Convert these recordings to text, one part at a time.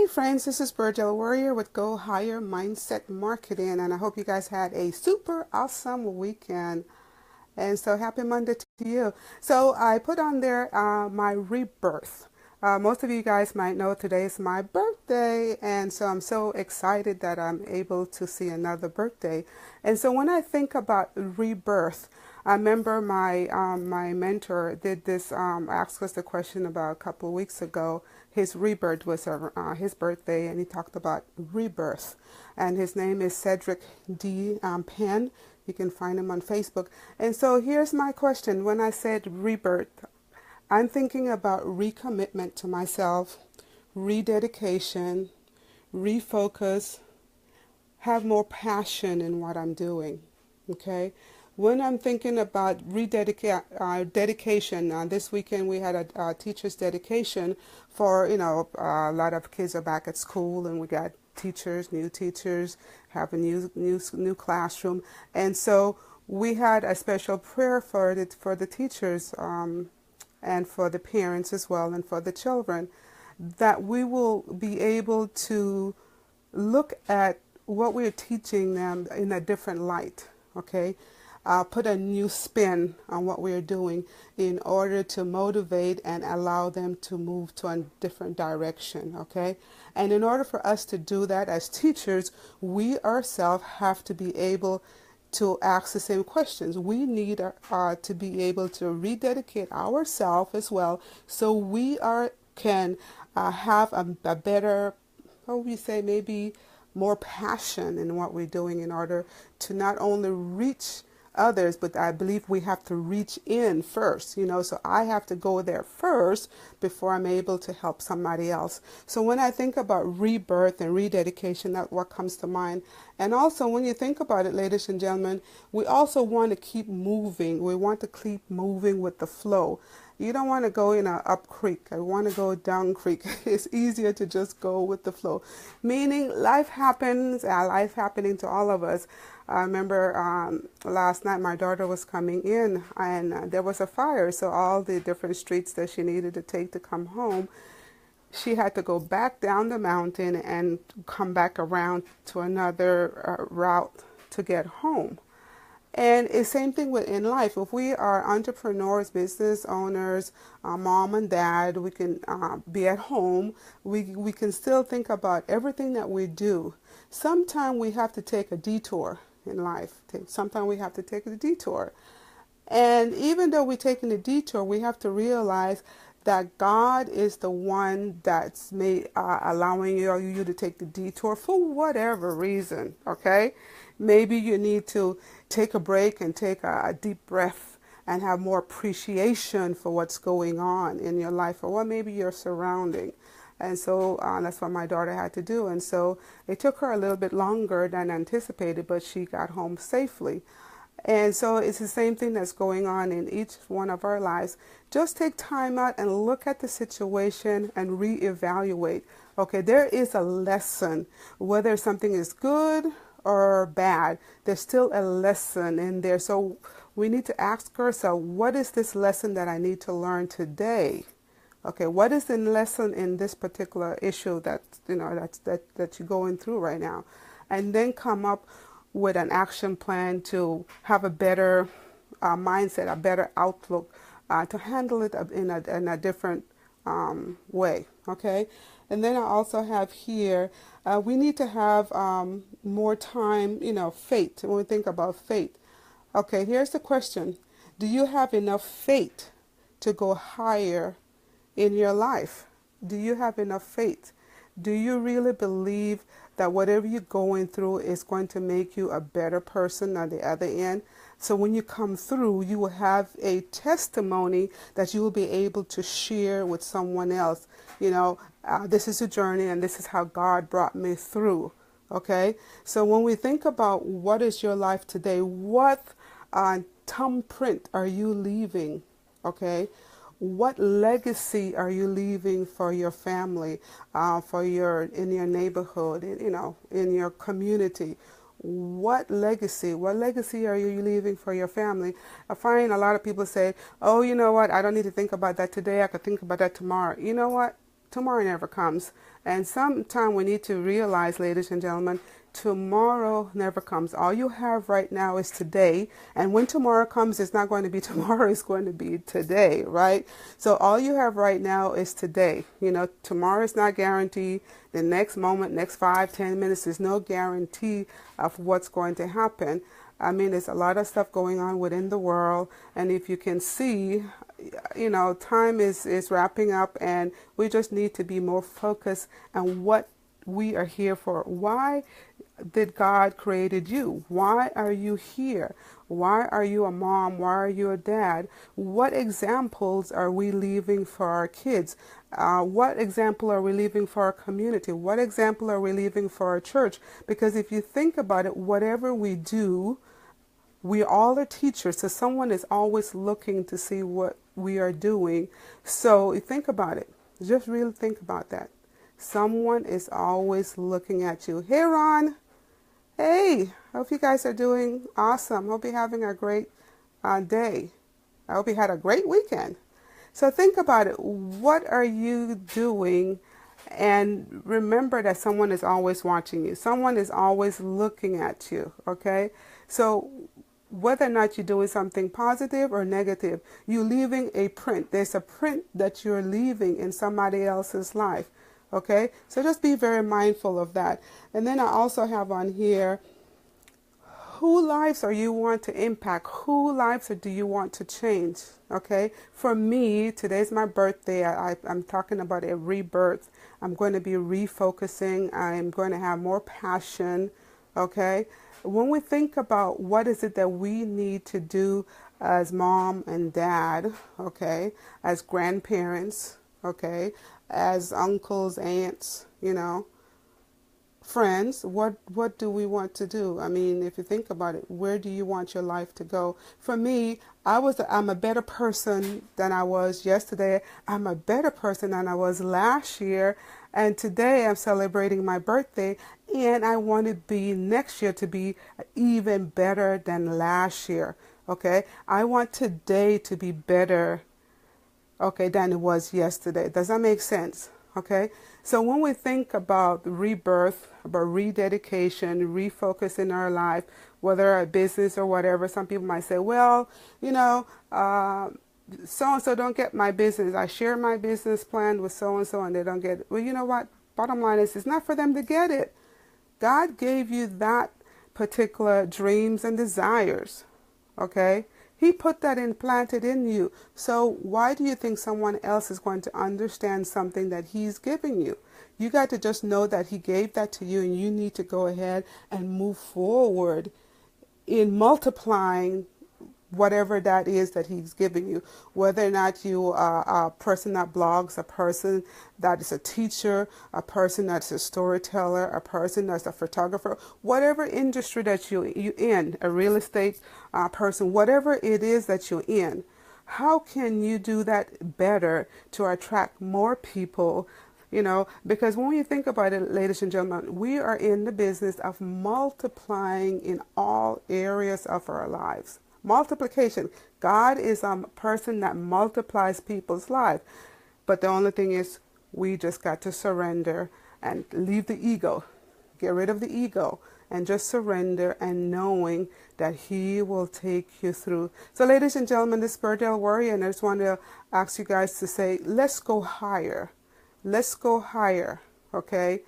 Hi friends, this is Berdel Warrior with Go Higher Mindset Marketing, and I hope you guys had a super awesome weekend. And so happy Monday to you. So I put on there my rebirth. Most of you guys might know today is my birthday, and so I'm so excited that I'm able to see another birthday. And so when I think about rebirth, I remember my mentor did this, asked us a question about a couple of weeks ago. His rebirth was his birthday, and he talked about rebirth. And his name is Cedric D. Penn. You can find him on Facebook. And so here's my question. When I said rebirth, I'm thinking about recommitment to myself, rededication, refocus, have more passion in what I'm doing. Okay? When I'm thinking about dedication, this weekend we had a teacher's dedication for, a lot of kids are back at school, and we got new teachers, have a new classroom. And so we had a special prayer for the teachers, and for the parents as well, and for the children, that we will be able to look at what we're teaching them in a different light, okay? Put a new spin on what we're doing in order to motivate and allow them to move to a different direction, okay? And in order for us to do that as teachers, we ourselves have to be able to ask the same questions. We need to be able to rededicate ourselves as well, so we can have a better, maybe more passion in what we're doing, in order to not only reach others, but I believe we have to reach in first, so I have to go there first before I'm able to help somebody else. So when I think about rebirth and rededication, that's what comes to mind. And also when you think about it, ladies and gentlemen, we also want to keep moving. We want to keep moving with the flow. You don't want to go in a up creek. I want to go down creek. It's easier to just go with the flow. Meaning life happens, life happening to all of us. I remember last night my daughter was coming in, and there was a fire. So all the different streets that she needed to take to come home, she had to go back down the mountain and come back around to another route to get home. And it's the same thing in life. If we are entrepreneurs, business owners, mom and dad, we can be at home. We can still think about everything that we do. Sometimes we have to take a detour in life. Sometimes we have to take a detour. And even though we're taking a detour, we have to realize that God is the one that's allowing you to take the detour for whatever reason, okay? Maybe you need to take a break and take a deep breath and have more appreciation for what's going on in your life, or what maybe your surrounding. And so that's what my daughter had to do. And so it took her a little bit longer than anticipated, but she got home safely. And so it's the same thing that's going on in each one of our lives. Just take time out and look at the situation and reevaluate. Okay, there is a lesson. Whether something is good or bad, there's still a lesson in there. So we need to ask ourselves, what is this lesson that I need to learn today? Okay, what is the lesson in this particular issue that you're going through right now? And then come up with an action plan to have a better mindset, a better outlook, to handle it in a different way, okay? And then I also have here, we need to have more time, faith, when we think about faith. Okay, here's the question. Do you have enough faith to go higher in your life? Do you have enough faith? Do you really believe that whatever you're going through is going to make you a better person on the other end? So when you come through, you will have a testimony that you will be able to share with someone else. This is a journey, and this is how God brought me through. Okay? So when we think about what is your life today, what thumbprint are you leaving? Okay? What legacy are you leaving for your family, in your neighborhood, in your community? What legacy are you leaving for your family? I find a lot of people say, oh, you know what, I don't need to think about that today. I could think about that tomorrow. You know what? tomorrow never comes. And sometime we need to realize, ladies and gentlemen, tomorrow never comes. All you have right now is today. And when tomorrow comes, it's not going to be tomorrow, it's going to be today, right? So all you have right now is today. You know, tomorrow is not guaranteed. The next moment, next 5-10 minutes, there's no guarantee of what's going to happen. I mean, there's a lot of stuff going on within the world. And if you can see, you know, time is wrapping up, and we just need to be more focused on what we are here for. Why did God created you? Why are you here? Why are you a mom? Why are you a dad? What examples are we leaving for our kids? What example are we leaving for our community? What example are we leaving for our church? Because if you think about it, whatever we do, we all are teachers, so someone is always looking to see what we are doing. So think about it. Just really think about that. Someone is always looking at you. Hey, Ron. Hey, hope you guys are doing awesome. Hope you're having a great day. I hope you had a great weekend. So think about it. What are you doing? And remember that someone is always watching you. Someone is always looking at you, okay? So whether or not you're doing something positive or negative, you're leaving a print. There's a print that you're leaving in somebody else's life. Okay, so just be very mindful of that. And then I also have on here, who lives are you want to impact? Who lives do you want to change? Okay, for me, today's my birthday. I'm talking about a rebirth. I'm going to be refocusing. I'm going to have more passion. Okay, when we think about what is it that we need to do as mom and dad, okay, as grandparents, okay, as uncles, aunts, you know, friends, what do we want to do? I mean, if you think about it, where do you want your life to go? For me, I'm a better person than I was yesterday. I'm a better person than I was last year. And today I'm celebrating my birthday, and I want to be next year to be even better than last year. Okay. I want today to be better, okay, than it was yesterday. Does that make sense? Okay. So when we think about rebirth, about rededication, refocusing our life, whether a business or whatever, some people might say, well, you know, so-and-so don't get my business. I share my business plan with so-and-so and they don't get it. Well, you know what? Bottom line is, it's not for them to get it. God gave you that particular dreams and desires. Okay? He put that implanted in you. So why do you think someone else is going to understand something that he's giving you? You got to just know that he gave that to you, and you need to go ahead and move forward in multiplying whatever that is that he's giving you. Whether or not you are a person that blogs, a person that is a teacher, a person that's a storyteller, a person that's a photographer, whatever industry that you in, a real estate person, whatever it is that you're in, how can you do that better to attract more people? You know, because when you think about it, ladies and gentlemen, we are in the business of multiplying in all areas of our lives. Multiplication. God is a person that multiplies people's lives. But the only thing is, we just got to surrender and leave the ego. Get rid of the ego and just surrender, and knowing that he will take you through. So ladies and gentlemen, this is Berdel Warrior, and I just want to ask you guys to say, let's go higher. Let's go higher, okay?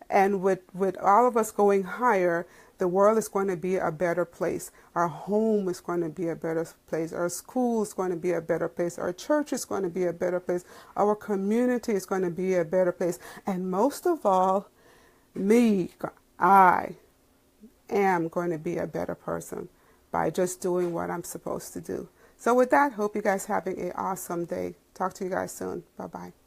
And with all of us going higher, the world is going to be a better place. Our home is going to be a better place. Our school is going to be a better place. Our church is going to be a better place. Our community is going to be a better place. And most of all, I am going to be a better person by just doing what I'm supposed to do. So with that, hope you guys having an awesome day. Talk to you guys soon. Bye-bye.